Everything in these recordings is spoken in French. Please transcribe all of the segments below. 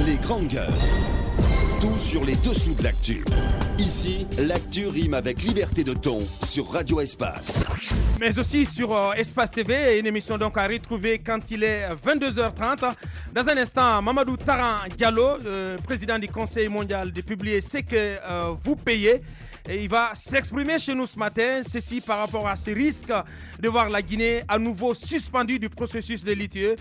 Les grandes gueules. Tout sur les dessous de l'actu. Ici, l'actu rime avec liberté de ton sur Radio Espace. Mais aussi sur Espace TV, une émission donc à retrouver quand il est 22h30. Dans un instant, Mamadou Taran Diallo, président du Conseil mondial, de publier ce que vous payez. Et il va s'exprimer chez nous ce matin, ceci par rapport à ce risque de voir la Guinée à nouveau suspendue du processus de l'ITIE.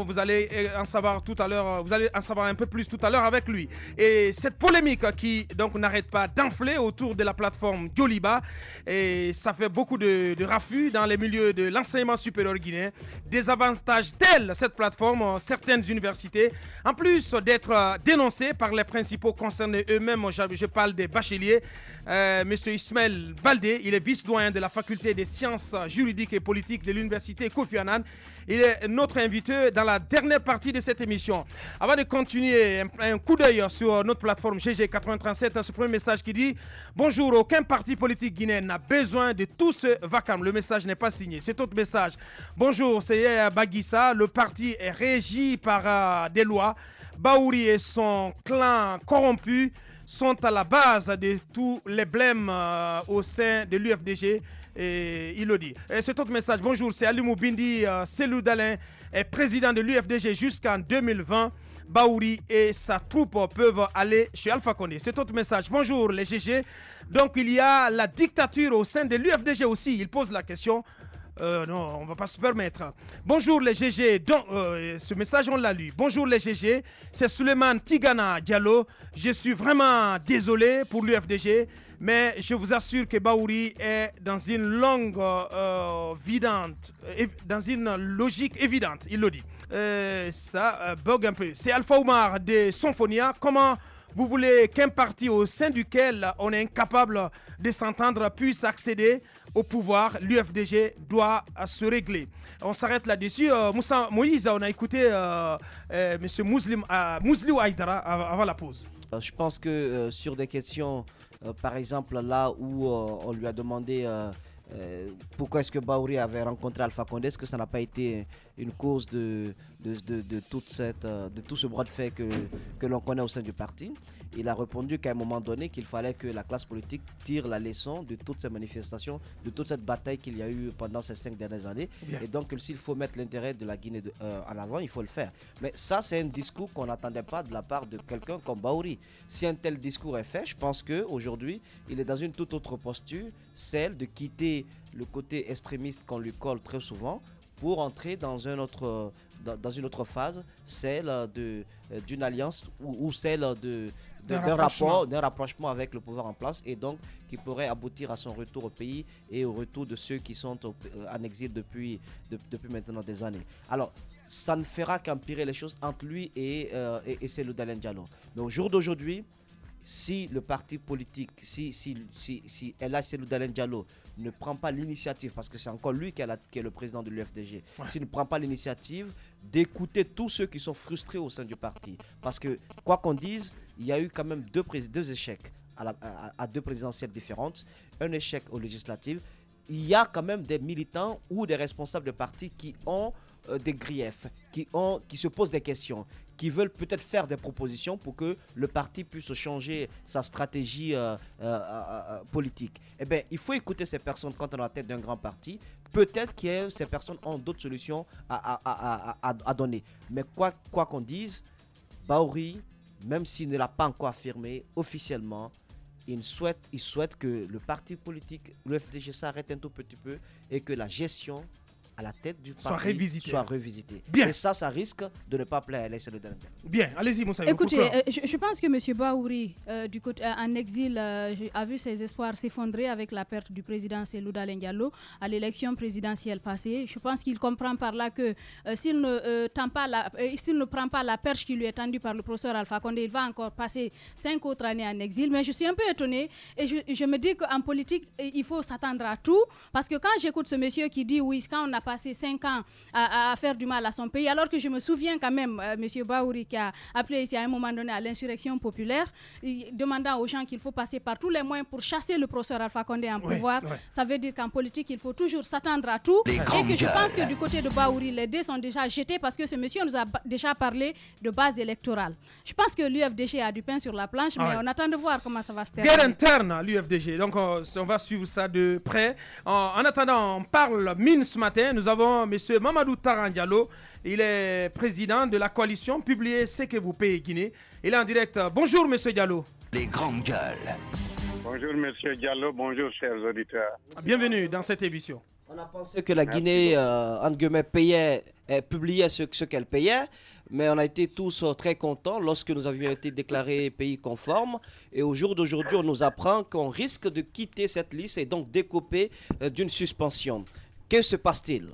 Vous allez en savoir tout à l'heure, vous allez en savoir un peu plus tout à l'heure avec lui. Et cette polémique qui donc n'arrête pas d'enfler autour de la plateforme Joliba, et ça fait beaucoup de raffus dans les milieux de l'enseignement supérieur guinéen. Des avantages tels cette plateforme, certaines universités, en plus d'être dénoncées par les principaux concernés eux-mêmes, je parle des bacheliers. Monsieur Ismaël Baldé, il est vice-doyen de la faculté des sciences juridiques et politiques de l'université Kofi Annan. Il est notre invité dans la dernière partie de cette émission. Avant de continuer, un coup d'œil sur notre plateforme GG837, ce premier message qui dit « Bonjour, aucun parti politique guinéen n'a besoin de tout ce vacarme. » Le message n'est pas signé. Cet autre message « Bonjour, c'est Baguissa. Le parti est régi par des lois. Baouri et son clan corrompu sont à la base de tous les blèmes au sein de l'UFDG. Et il le dit. Et cet autre message, bonjour, c'est Ali Moubindi, Selou Dalin, est président de l'UFDG jusqu'en 2020. Baouri et sa troupe peuvent aller chez Alpha Condé. Cet autre message, bonjour les GG. Donc il y a la dictature au sein de l'UFDG aussi. Il pose la question. Non, on ne va pas se permettre. Bonjour les GG. Donc, ce message, on l'a lu. Bonjour les GG. C'est Suleiman Tigana Diallo. Je suis vraiment désolé pour l'UFDG, mais je vous assure que Baouri est dans une longue dans une logique évidente. Il le dit. Ça bug un peu. C'est Alpha Oumar de Symphonia. Comment vous voulez qu'un parti au sein duquel on est incapable de s'entendre puisse accéder au pouvoir? L'UFDG doit se régler. On s'arrête là-dessus. Moussa Moïse, on a écouté M. Mouzliou Aïdara avant la pause. Je pense que sur des questions, par exemple là où on lui a demandé pourquoi est-ce que Baouri avait rencontré Alpha Condé, est-ce que ça n'a pas été une cause de tout ce bras de fer que l'on connaît au sein du parti? Il a répondu qu'à un moment donné qu'il fallait que la classe politique tire la leçon de toutes ces manifestations, de toute cette bataille qu'il y a eu pendant ces 5 dernières années. Bien. Et donc s'il faut mettre l'intérêt de la Guinée en avant, il faut le faire. Mais ça, c'est un discours qu'on n'attendait pas de la part de quelqu'un comme Baouri. Si un tel discours est fait, je pense qu'aujourd'hui, il est dans une toute autre posture, celle de quitter le côté extrémiste qu'on lui colle très souvent pour entrer dans une autre phase, celle d'une alliance ou celle d'un rapprochement avec le pouvoir en place, et donc qui pourrait aboutir à son retour au pays et au retour de ceux qui sont en exil depuis maintenant des années. Alors, ça ne fera qu'empirer les choses entre lui et Selou Dalin Diallo. Mais au jour d'aujourd'hui, si le parti politique, si El Selou Dalin Diallo ne prend pas l'initiative, parce que c'est encore lui qui est le président de l'UFDG, s'il ne prend pas l'initiative d'écouter tous ceux qui sont frustrés au sein du parti, parce que quoi qu'on dise, il y a eu quand même deux échecs à deux présidentielles différentes, un échec aux législatives. Il y a quand même des militants ou des responsables de parti qui ont des griefs, qui se posent des questions, qui veulent peut-être faire des propositions pour que le parti puisse changer sa stratégie politique. Eh bien, il faut écouter ces personnes quand on est à la tête d'un grand parti. Peut-être que ces personnes ont d'autres solutions à donner. Mais quoi qu'on dise, Baouri, même s'il ne l'a pas encore affirmé officiellement, il souhaite que le parti politique, le FDG, s'arrête un tout petit peu et que la gestion à la tête du parti soit revisité. Bien. Et ça risque de ne pas plaire à El Selou Dalin. Bien, allez-y Moussa. Écoutez, je pense que M. Baouri, du côté en exil, a vu ses espoirs s'effondrer avec la perte du président Selou Dalin Diallo à l'élection présidentielle passée. Je pense qu'il comprend par là que s'il ne prend pas la perche qui lui est tendue par le professeur Alpha Condé, il va encore passer 5 autres années en exil. Mais je suis un peu étonnée et je me dis qu'en politique, il faut s'attendre à tout. Parce que quand j'écoute ce monsieur qui dit oui, quand on n'a passé 5 ans à faire du mal à son pays, alors que je me souviens quand même, M. Baouri, qui a appelé ici à un moment donné à l'insurrection populaire, demandant aux gens qu'il faut passer par tous les moyens pour chasser le professeur Alpha Condé en pouvoir. Ça veut dire qu'en politique, il faut toujours s'attendre à tout. Et que je pense que du côté de Baouri, les dés sont déjà jetés parce que ce monsieur nous a déjà parlé de base électorale. Je pense que l'UFDG a du pain sur la planche, mais on attend de voir comment ça va se terminer. Guerre interne à l'UFDG, donc on va suivre ça de près. En attendant, on parle mine ce matin. Nous avons M. Mamadou Taran Diallo. Il est président de la coalition Publiez ce que vous payez Guinée. Il est en direct. Bonjour M. Diallo. Les grandes gueules. Bonjour M. Diallo, bonjour chers auditeurs. Bienvenue dans cette émission. On a pensé que la Guinée, entre guillemets, publiait ce qu'elle payait, mais on a été tous très contents lorsque nous avions été déclarés pays conformes. Et au jour d'aujourd'hui, on nous apprend qu'on risque de quitter cette liste et donc d'écoper d'une suspension. Que se passe-t-il?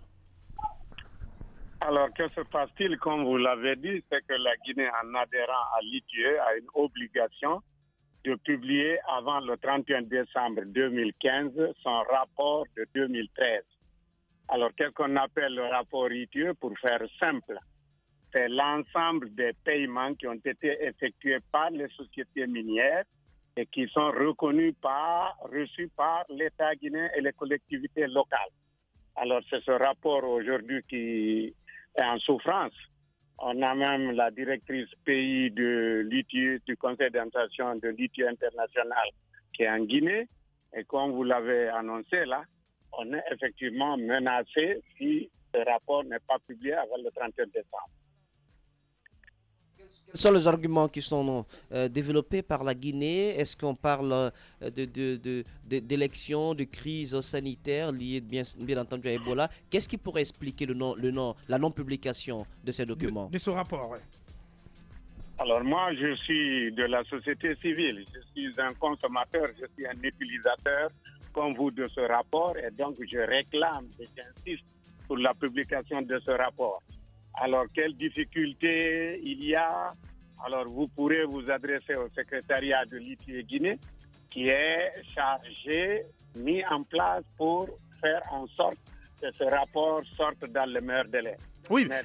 Alors, que se passe-t-il? Comme vous l'avez dit, c'est que la Guinée, en adhérant à l'ITIE, a une obligation de publier avant le 31 décembre 2015 son rapport de 2013. Alors, qu'est-ce qu'on appelle le rapport ITIE? Pour faire simple, c'est l'ensemble des paiements qui ont été effectués par les sociétés minières et qui sont reçus par l'État guinéen et les collectivités locales. Alors, c'est ce rapport aujourd'hui qui est en souffrance. On a même la directrice pays de l'ITIE, du Conseil d'administration de l'ITIE international, qui est en Guinée. Et comme vous l'avez annoncé là, on est effectivement menacé si ce rapport n'est pas publié avant le 31 décembre. Quels sont les arguments qui sont développés par la Guinée? Est-ce qu'on parle d'élections, de crise sanitaire liée bien entendu à Ebola? Qu'est-ce qui pourrait expliquer la non-publication de ces documents? De ce rapport, oui. Alors moi, je suis de la société civile. Je suis un consommateur, je suis un utilisateur comme vous de ce rapport et donc je réclame et j'insiste pour la publication de ce rapport. Alors, quelles difficultés il y a? Alors, vous pourrez vous adresser au secrétariat de l'ITIE Guinée qui est chargé, mis en place pour faire en sorte que ce rapport sorte dans le meilleur délai. Oui, mais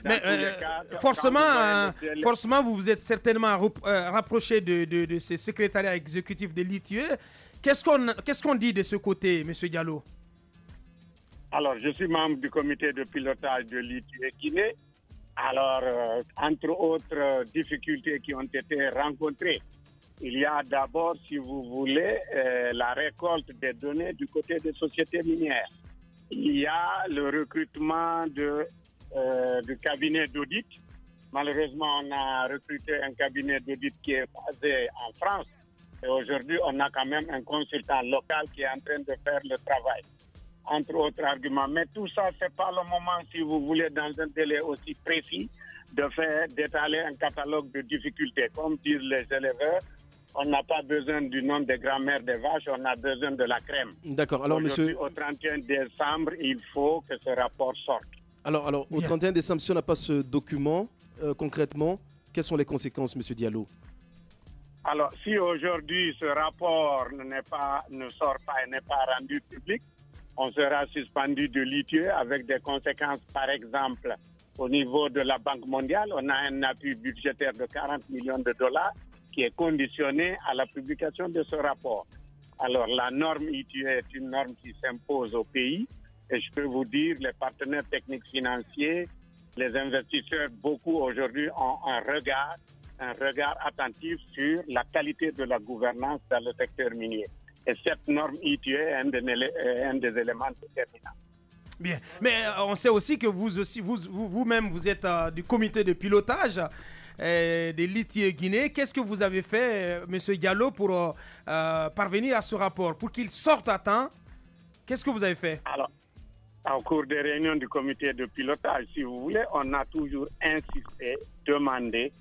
forcément, vous vous êtes certainement rapproché de ce secrétariat exécutif de l'ITIE. Qu'est-ce qu'on dit de ce côté, M. Diallo? Alors, je suis membre du comité de pilotage de l'ITIE Guinée. Alors, entre autres difficultés qui ont été rencontrées, il y a d'abord, si vous voulez, la récolte des données du côté des sociétés minières. Il y a le recrutement du cabinet d'audit. Malheureusement, on a recruté un cabinet d'audit qui est basé en France. Et aujourd'hui, on a quand même un consultant local qui est en train de faire le travail. Entre autres arguments. Mais tout ça, ce n'est pas le moment, si vous voulez, dans un délai aussi précis, d'étaler un catalogue de difficultés. Comme disent les éleveurs, on n'a pas besoin du nom des grands-mères des vaches, on a besoin de la crème. D'accord. Alors, monsieur... Au 31 décembre, il faut que ce rapport sorte. Alors au 31 décembre, si on n'a pas ce document, concrètement, quelles sont les conséquences, monsieur Diallo? Alors, si aujourd'hui ce rapport ne sort pas et n'est pas rendu public, on sera suspendu de l'ITIE avec des conséquences, par exemple, au niveau de la Banque mondiale. On a un appui budgétaire de 40 millions de dollars qui est conditionné à la publication de ce rapport. Alors, la norme ITIE est une norme qui s'impose au pays. Et je peux vous dire, les partenaires techniques financiers, les investisseurs, beaucoup aujourd'hui ont un regard attentif sur la qualité de la gouvernance dans le secteur minier. Et cette norme ITIE est un des éléments déterminants. Bien, mais on sait aussi que vous-même, vous êtes du comité de pilotage de l'ITIE Guinée. Qu'est-ce que vous avez fait, M. Diallo, pour parvenir à ce rapport, pour qu'il sorte à temps? Qu'est-ce que vous avez fait? Alors, au cours des réunions du comité de pilotage, si vous voulez, on a toujours insisté, demandé,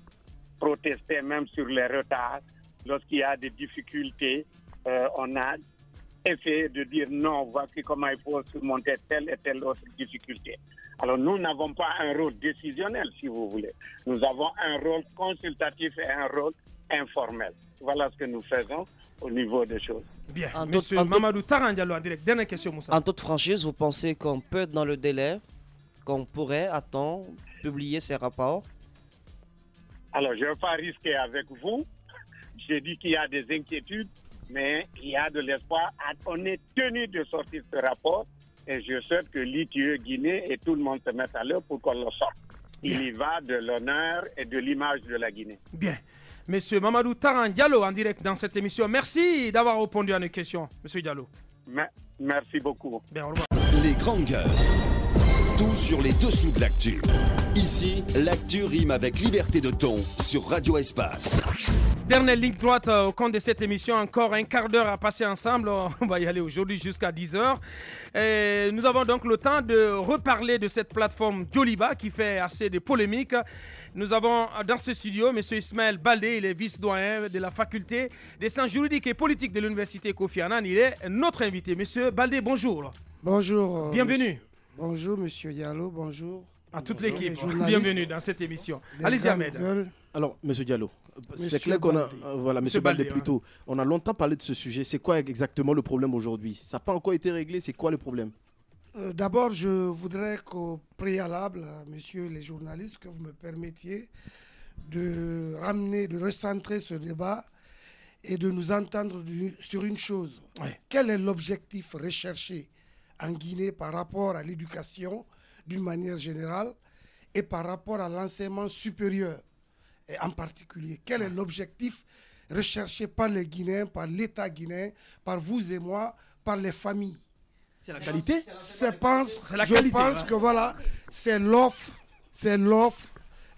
protesté même sur les retards. Lorsqu'il y a des difficultés, on a essayé de dire non, voici comment il faut surmonter telle et telle autre difficulté. Alors nous n'avons pas un rôle décisionnel, si vous voulez. Nous avons un rôle consultatif et un rôle informel. Voilà ce que nous faisons au niveau des choses. Bien, Monsieur Mamadou Taran Diallo en direct. Dernière question, Moussa. En toute franchise, vous pensez qu'on peut être dans le délai? qu'on pourrait, a-t-on, publier ces rapports? Alors, je ne vais pas risquer avec vous. J'ai dit qu'il y a des inquiétudes, mais il y a de l'espoir. On est tenu de sortir ce rapport et je souhaite que l'ITIE Guinée et tout le monde se mettent à l'heure pour qu'on le sorte. Il y va de l'honneur et de l'image de la Guinée. Bien. Monsieur Mamadou Taran Diallo en direct dans cette émission. Merci d'avoir répondu à nos questions, Monsieur Diallo. Merci beaucoup. Bien, au revoir. Les grandes gueules. Tout sur les dessous de l'actu. Ici, l'actu rime avec liberté de ton sur Radio Espace. Dernière ligne droite au compte de cette émission. Encore un quart d'heure à passer ensemble. On va y aller aujourd'hui jusqu'à 10h. Et nous avons donc le temps de reparler de cette plateforme Joliba qui fait assez de polémiques. Nous avons dans ce studio M. Ismaël Baldé, il est vice-doyen de la faculté des sciences juridiques et politiques de l'université Kofi Annan. Il est notre invité. Monsieur Baldé, bonjour. Bonjour. Bienvenue. Bonjour, monsieur Diallo, bonjour. À toute l'équipe, bienvenue dans cette émission. Allez-y, Ahmed. Alors, monsieur Diallo, c'est clair qu'on a... voilà, monsieur Baldé plutôt. On a longtemps parlé de ce sujet. C'est quoi exactement le problème aujourd'hui? Ça n'a pas encore été réglé. C'est quoi le problème? D'abord, je voudrais qu'au préalable, messieurs les journalistes, que vous me permettiez de ramener, de recentrer ce débat et de nous entendre sur une chose. Ouais. Quel est l'objectif recherché en Guinée par rapport à l'éducation d'une manière générale et par rapport à l'enseignement supérieur et en particulier? Quel est l'objectif recherché par les Guinéens, par l'État guinéen, par vous et moi, par les familles? C'est la qualité? Je pense que voilà, c'est l'offre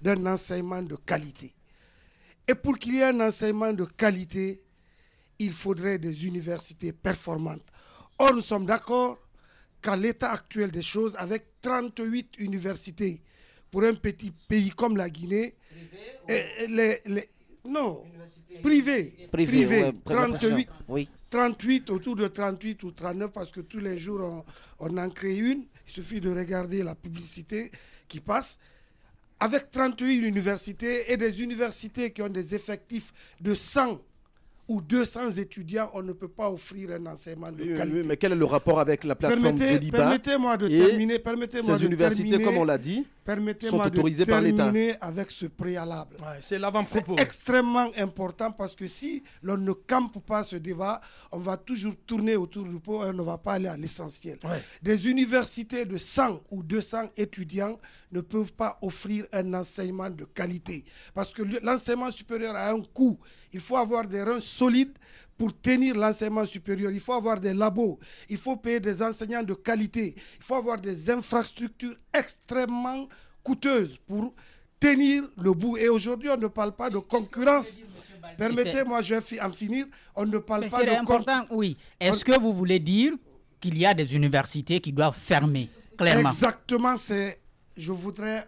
d'un enseignement de qualité. Et pour qu'il y ait un enseignement de qualité, il faudrait des universités performantes. Or, nous sommes d'accord qu'à l'état actuel des choses, avec 38 universités pour un petit pays comme la Guinée, privées, ouais, 38, oui. 38, autour de 38 ou 39, parce que tous les jours, on en crée une. Il suffit de regarder la publicité qui passe. Avec 38 universités et des universités qui ont des effectifs de 100 ou 200 étudiants, on ne peut pas offrir un enseignement de qualité. Oui, mais quel est le rapport avec la plateforme Joliba? Permettez-moi de terminer. Ces universités, comme on l'a dit, sont autorisées par l'État. Permettez-moi de terminer avec ce préalable. Ouais, c'est l'avant-propos. C'est extrêmement important parce que si l'on ne campe pas ce débat, on va toujours tourner autour du pot et on ne va pas aller à l'essentiel. Ouais. Des universités de 100 ou 200 étudiants ne peuvent pas offrir un enseignement de qualité. Parce que l'enseignement supérieur a un coût. Il faut avoir des reins solides pour tenir l'enseignement supérieur. Il faut avoir des labos. Il faut payer des enseignants de qualité. Il faut avoir des infrastructures extrêmement coûteuses pour tenir le bout. Et aujourd'hui, on ne parle pas de concurrence. Permettez-moi, je vais en finir. On ne parle pas de concurrence. Oui. Est-ce que vous voulez dire qu'il y a des universités qui doivent fermer, clairement? Exactement, je voudrais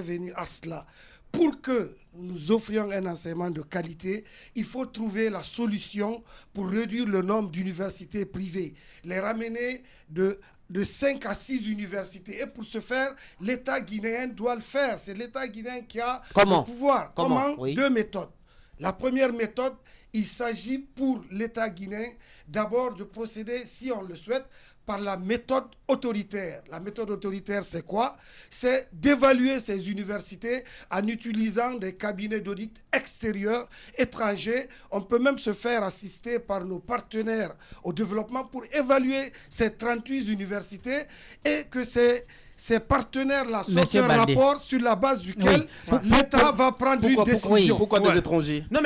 venir à cela. Pour que nous offrions un enseignement de qualité, il faut trouver la solution pour réduire le nombre d'universités privées, les ramener de 5 à 6 universités. Et pour ce faire, l'État guinéen doit le faire. C'est l'État guinéen qui a le pouvoir. Comment? Oui. 2 méthodes. La première méthode, il s'agit pour l'État guinéen d'abord de procéder, si on le souhaite, par la méthode autoritaire. La méthode autoritaire, c'est quoi? C'est d'évaluer ces universités en utilisant des cabinets d'audit extérieurs, étrangers. On peut même se faire assister par nos partenaires au développement pour évaluer ces 38 universités et que ces partenaires-là sortent un rapport sur la base duquel l'État va prendre une décision. Pourquoi des étrangers? Non,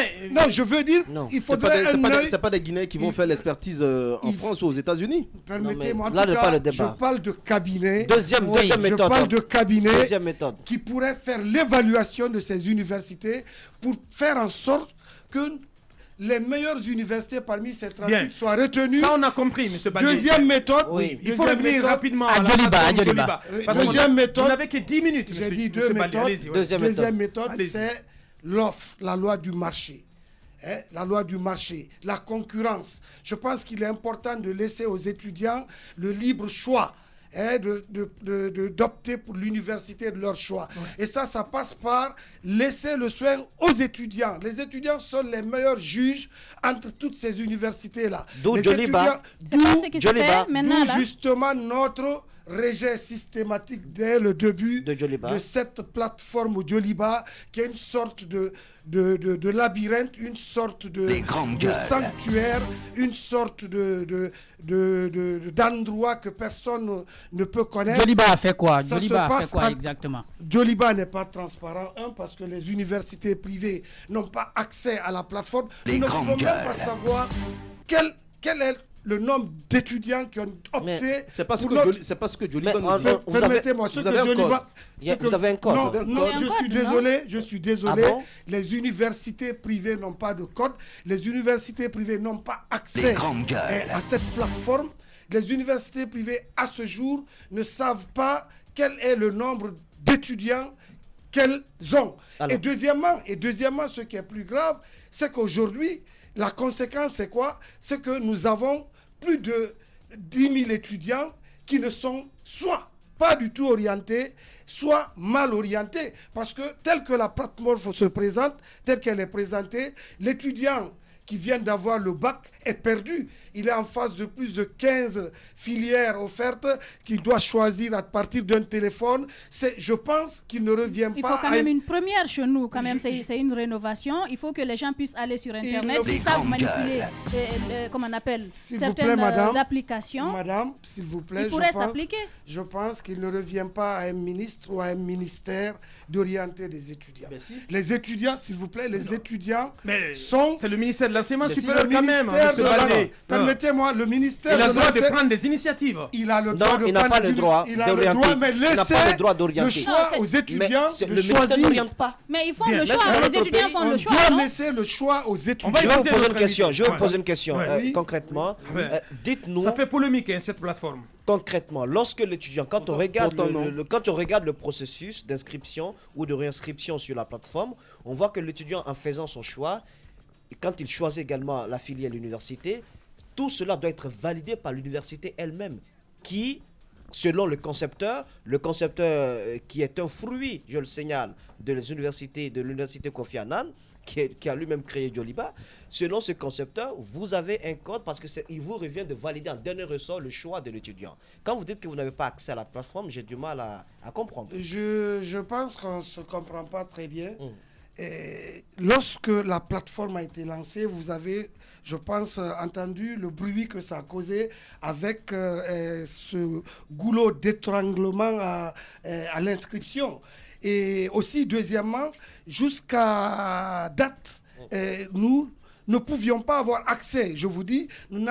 je veux dire, il faudrait c'est pas des Guinéens qui vont faire l'expertise en France ou aux États-Unis. Permettez-moi, en tout cas, je parle de cabinet. Deuxième méthode. Je parle de cabinet qui pourrait faire l'évaluation de ces universités pour faire en sorte que les meilleures universités parmi ces 38 soient retenues. Ça, on a compris, M. Baldé. Deuxième méthode. Il faut revenir rapidement à Joliba. Deuxième méthode. Vous n'avez que 10 minutes, J'ai dit 2 méthodes. Deuxième méthode, c'est l'offre, la loi du marché. La loi du marché, la concurrence. Je pense qu'il est important de laisser aux étudiants le libre choix. d'opter pour l'université de leur choix. Et ça passe par laisser le soin aux étudiants. Les étudiants sont les meilleurs juges entre toutes ces universités-là. D'où Djoliba. D'où justement notre rejet systématique dès le début de cette plateforme Djoliba, qui est une sorte de labyrinthe, une sorte de sanctuaire, une sorte d'endroit que personne ne peut connaître. Djoliba a fait quoi? Djoliba a fait quoi exactement? Djoliba n'est pas transparent, parce que les universités privées n'ont pas accès à la plateforme. Nous ne pouvons même pas savoir quel est le nombre d'étudiants qui ont opté. C'est pas ce que Djoliba nous dit. Permettez-moi, vous avez un code. Non, je suis désolé. Les universités privées n'ont pas de code. Les universités privées n'ont pas accès à cette plateforme. Les universités privées, à ce jour, ne savent pas quel est le nombre d'étudiants qu'elles ont. Et deuxièmement, ce qui est plus grave, c'est qu'aujourd'hui, la conséquence, c'est quoi? C'est que nous avons plus de 10 000 étudiants qui ne sont soit pas du tout orientés, soit mal orientés. Parce que telle que la plateforme se présente, telle qu'elle est présentée, l'étudiant qui vient d'avoir le bac est perdu. Il est en face de plus de 15 filières offertes qu'il doit choisir à partir d'un téléphone. Je pense qu'il ne revient pas... Il faut quand même une première chez nous. Quand même, c'est une rénovation. Il faut que les gens puissent aller sur Internet. Ils savent manipuler, comment on appelle, certaines applications. Madame, s'il vous plaît, je pense qu'il ne revient pas à un ministre ou à un ministère d'orienter des étudiants. Les étudiants, s'il vous plaît, étudiants sont... C'est le ministère de l'enseignement supérieur quand même. Permettez-moi, le ministère il a le droit de prendre des initiatives. Il a le droit il n'a pas le droit d'orienter. Mais laissez le choix aux étudiants de choisir. Mais ils font le choix. Les étudiants font le choix. On doit laisser le choix aux étudiants. Je vais vous poser une question. Concrètement, dites-nous. Ça fait polémique, cette plateforme. Concrètement, lorsque l'étudiant, quand on regarde le processus d'inscription ou de réinscription sur la plateforme, on voit que l'étudiant, en faisant son choix, quand il choisit également la filière l'université, tout cela doit être validé par l'université elle-même, qui, selon le concepteur qui est un fruit, je le signale, de l'université Kofi Annan, qui a lui-même créé Djoliba, selon ce concepteur, vous avez un code parce qu'il vous revient de valider en dernier ressort le choix de l'étudiant. Quand vous dites que vous n'avez pas accès à la plateforme, j'ai du mal à comprendre. Je pense qu'on ne se comprend pas très bien. Et lorsque la plateforme a été lancée, vous avez, je pense, entendu le bruit que ça a causé avec ce goulot d'étranglement à l'inscription. Et aussi, deuxièmement, jusqu'à date, nous ne pouvions pas avoir accès. Je vous dis, nous ne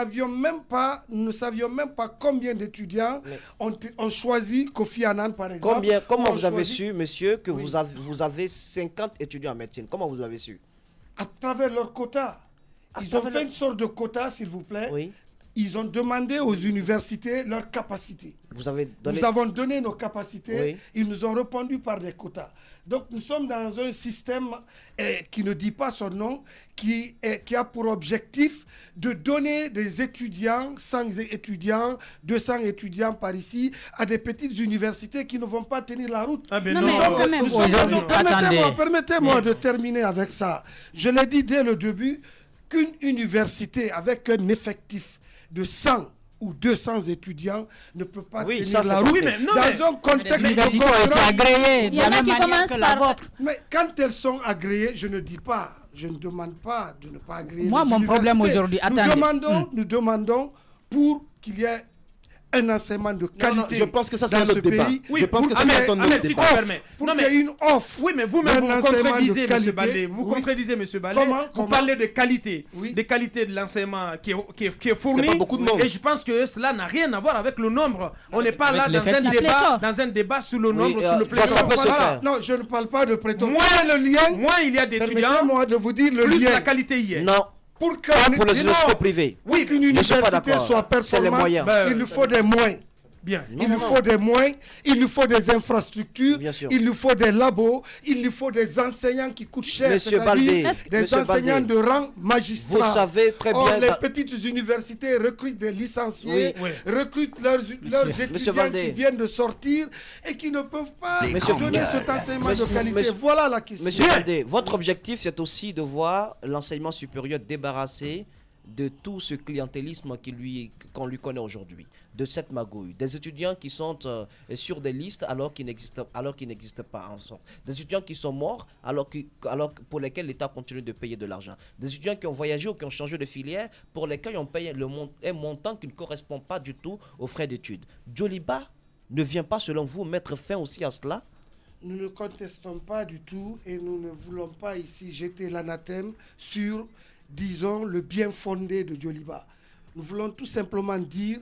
savions même pas combien d'étudiants ont choisi Kofi Annan, par exemple. Comment vous avez su, monsieur, que vous avez 50 étudiants en médecine? Comment vous avez su? À travers leur quota. Ils ont fait une sorte de quota, s'il vous plaît. Oui. Ils ont demandé aux universités leur capacité. Nous avons donné nos capacités. Oui. Ils nous ont répondu par des quotas. Donc nous sommes dans un système qui ne dit pas son nom, qui a pour objectif de donner des étudiants, 100 étudiants, 200 étudiants par ici, à des petites universités qui ne vont pas tenir la route. Permettez-moi de terminer avec ça. Je l'ai dit dès le début, qu'une université avec un effectif de 100 ou 200 étudiants ne peut pas tenir la route. Dans un contexte de agréées. Il y en a qui commencent par votre. Mais quand elles sont agréées, je ne demande pas de ne pas agréer. Moi, mon problème aujourd'hui, nous demandons pour qu'il y ait un enseignement de qualité. Je pense que ça, c'est un autre débat. Oui, je pense que ça, c'est un autre débat. Pour qu'il y ait une offre. Oui, mais vous-même, vous contredisez, M. Baldé. Vous contredisez, M. Baldé. Vous parlez de qualité, de qualité de l'enseignement qui est fourni. Et je pense que cela n'a rien à voir avec le nombre. On n'est pas là dans un débat sur le nombre, sur le pléthore. Non, je ne parle pas de pléthore. Moins il y a d'étudiants, permettez-moi de vous dire le lien. Plus la qualité y est. Non. Pour les universités privées. Oui, qu'une université soit performante, il lui faut des moyens. Bien. Il lui faut des moyens, il lui faut des infrastructures, il lui faut des labos, il lui faut des enseignants qui coûtent cher, c'est-à-dire des enseignants de rang magistral. Vous savez très bien. Les petites universités recrutent des licenciés, recrutent leurs étudiants qui viennent de sortir et qui ne peuvent pas donner cet enseignement de qualité. Voilà la question. Monsieur Baldé, votre objectif, c'est aussi de voir l'enseignement supérieur débarrassé de tout ce clientélisme qu'on lui connaît aujourd'hui, de cette magouille, des étudiants qui sont sur des listes alors qu'ils n'existent pas en sorte, des étudiants qui sont morts alors pour lesquels l'État continue de payer de l'argent, des étudiants qui ont voyagé ou qui ont changé de filière pour lesquels on paye un montant qui ne correspond pas du tout aux frais d'études. Djoliba ne vient pas, selon vous, mettre fin aussi à cela? Nous ne contestons pas du tout et nous ne voulons pas ici jeter l'anathème sur, disons, le bien fondé de Djoliba. Nous voulons tout simplement dire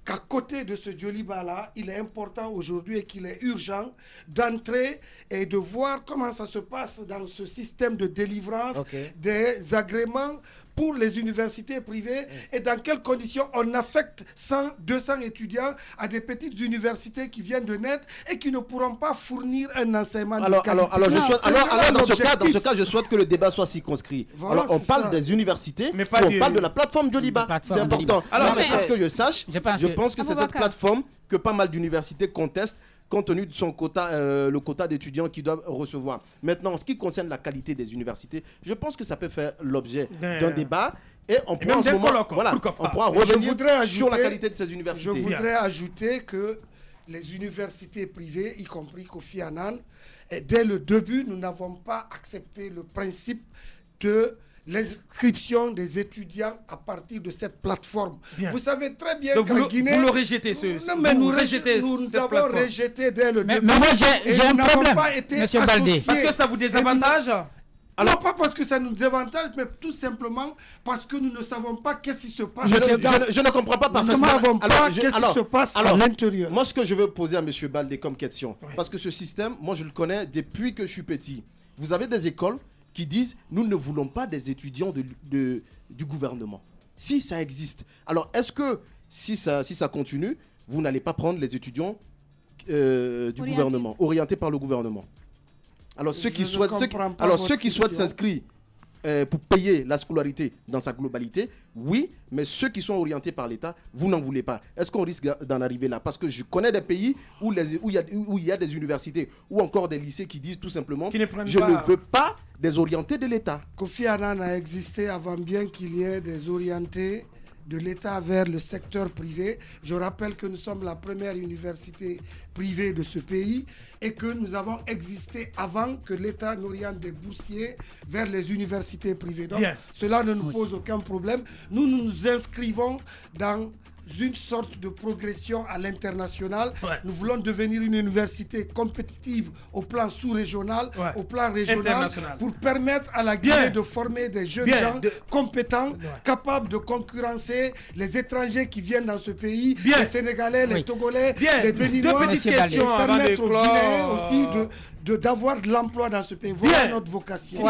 qu'à côté de ce Djoliba-là, il est important aujourd'hui et qu'il est urgent d'entrer et de voir comment ça se passe dans ce système de délivrance des agréments pour les universités privées et dans quelles conditions on affecte 100, 200 étudiants à des petites universités qui viennent de naître et qui ne pourront pas fournir un enseignement de qualité. Dans ce cas, je souhaite que le débat soit circonscrit. Voilà, alors, on parle des universités, mais on parle de la plateforme Djoliba. C'est important. Alors, parce que je sache, je pense que c'est cette plateforme que pas mal d'universités contestent compte tenu de son quota, le quota d'étudiants qu'ils doivent recevoir. Maintenant, en ce qui concerne la qualité des universités, je pense que ça peut faire l'objet d'un débat. Et on pourra, en ce moment, on pourra revenir sur la qualité de ces universités. Je voudrais ajouter que les universités privées, y compris Kofi Annan, dès le début, nous n'avons pas accepté le principe de l'inscription des étudiants à partir de cette plateforme. Bien. Vous savez très bien qu'en Guinée... Vous le rejetez, nous avons rejeté dès le début. Mais moi, j'ai un problème, pas été Monsieur Baldé. Parce que ça vous désavantage? Alors, pas parce que ça nous désavantage, mais tout simplement parce que nous ne savons pas qu'est-ce qui se passe. Je ne comprends pas parce que nous ne savons pas qu'est-ce qui se passe à l'intérieur. Moi, ce que je veux poser à Monsieur Baldé comme question, parce que ce système, moi, je le connais depuis que je suis petit. Vous avez des écoles qui disent « nous ne voulons pas des étudiants du gouvernement ». Si ça existe, alors est-ce que si ça continue, vous n'allez pas prendre les étudiants du gouvernement, orientés par le gouvernement? Alors ceux qui souhaitent s'inscrire pour payer la scolarité dans sa globalité, oui, mais ceux qui sont orientés par l'État, vous n'en voulez pas. Est-ce qu'on risque d'en arriver là? Parce que je connais des pays où il y a des universités ou encore des lycées qui disent tout simplement je ne veux pas des orientés de l'État. Kofi Annan a existé avant bien qu'il y ait des orientés de l'État vers le secteur privé. Je rappelle que nous sommes la première université privée de ce pays et que nous avons existé avant que l'État n'oriente des boursiers vers les universités privées. Donc, cela ne nous pose aucun problème. Nous nous inscrivons dans une sorte de progression à l'international. Nous voulons devenir une université compétitive au plan sous-régional, au plan régional, pour permettre à la Guinée de former des jeunes gens compétents, capables de concurrencer les étrangers qui viennent dans ce pays, les Sénégalais, les Togolais, les Béninois, et permettre aux Guinéens aussi d'avoir de l'emploi dans ce pays. Voilà notre vocation.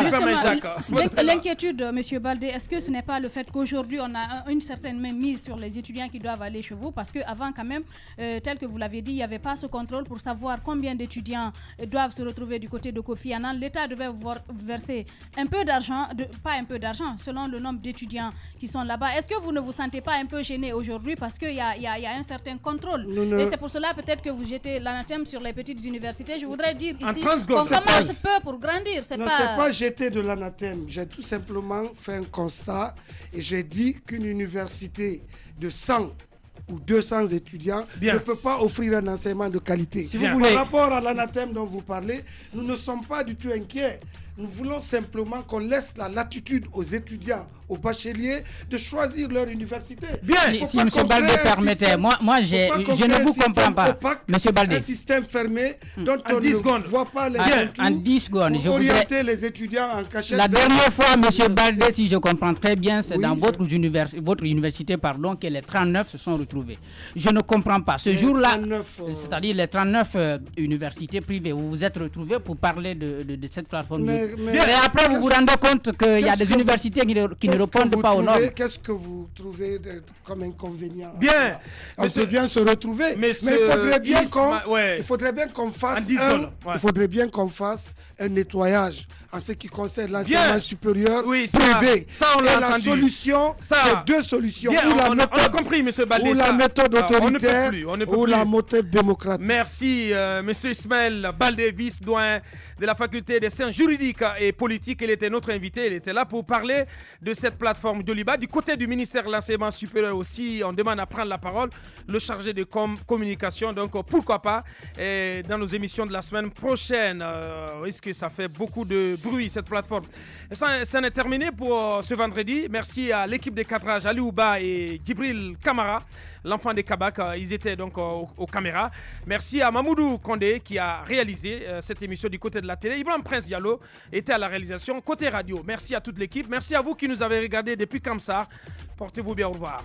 L'inquiétude, M. Baldé, est-ce que ce n'est pas le fait qu'aujourd'hui on a une certaine mise sur les étudiants qui doivent aller chez vous? Parce qu'avant quand même, tel que vous l'avez dit, il n'y avait pas ce contrôle pour savoir combien d'étudiants doivent se retrouver du côté de Kofi Annan. L'État devait verser un peu d'argent, pas un peu d'argent, selon le nombre d'étudiants qui sont là-bas. Est-ce que vous ne vous sentez pas un peu gêné aujourd'hui parce qu'il y a un certain contrôle? Et c'est pour cela peut-être que vous jetez l'anathème sur les petites universités. Je voudrais dire ici on commence peu pour grandir. C'est pas jeter de l'anathème. J'ai tout simplement fait un constat et j'ai dit qu'une université de 100 ou 200 étudiants ne peut pas offrir un enseignement de qualité. Par rapport à l'anathème dont vous parlez, nous ne sommes pas du tout inquiets. Nous voulons simplement qu'on laisse la latitude aux étudiants, aux bacheliers, de choisir leur université. Si M. Baldé permettait, moi je ne vous comprends pas. M. Baldé. Un système fermé dont on ne voit pas les en 10 secondes, je voudrais orienter les étudiants en cachette. La dernière fois, M. Baldé, si je comprends très bien, c'est dans votre université que les 39 se sont retrouvés. Je ne comprends pas. Ce jour-là, c'est-à-dire les 39 universités privées, vous vous êtes retrouvés pour parler de cette plateforme. Mais après, vous vous rendez compte qu'il y a des universités qui ne répondent pas aux normes. Qu'est-ce que vous trouvez comme inconvénient? Bien. On peut bien se retrouver. Mais il faudrait bien qu'on fasse un nettoyage en ce qui concerne l'enseignement supérieur privé. Et la solution, c'est deux solutions. On a compris, M. Baldé. Ou la méthode autoritaire ou la méthode démocratique. Merci, M. Ismaël Baldé, vice-doyen de la faculté des sciences juridiques et politiques. Il était notre invité. Il était là pour parler de cette plateforme Joliba. Du côté du ministère de l'enseignement supérieur aussi, on demande à prendre la parole le chargé de communication. Donc, pourquoi pas dans nos émissions de la semaine prochaine. Est-ce que ça fait beaucoup de bruit, cette plateforme? Ça en est terminé pour ce vendredi. Merci à l'équipe de cadrage, Ali Ouba et Djibril Kamara, l'enfant des Kabak. Ils étaient donc aux caméras. Merci à Mamoudou Kondé qui a réalisé cette émission du côté de la télé. Ibrahim Prince Diallo était à la réalisation côté radio. Merci à toute l'équipe. Merci à vous qui nous avez regardé depuis Kamsar. Portez-vous bien. Au revoir.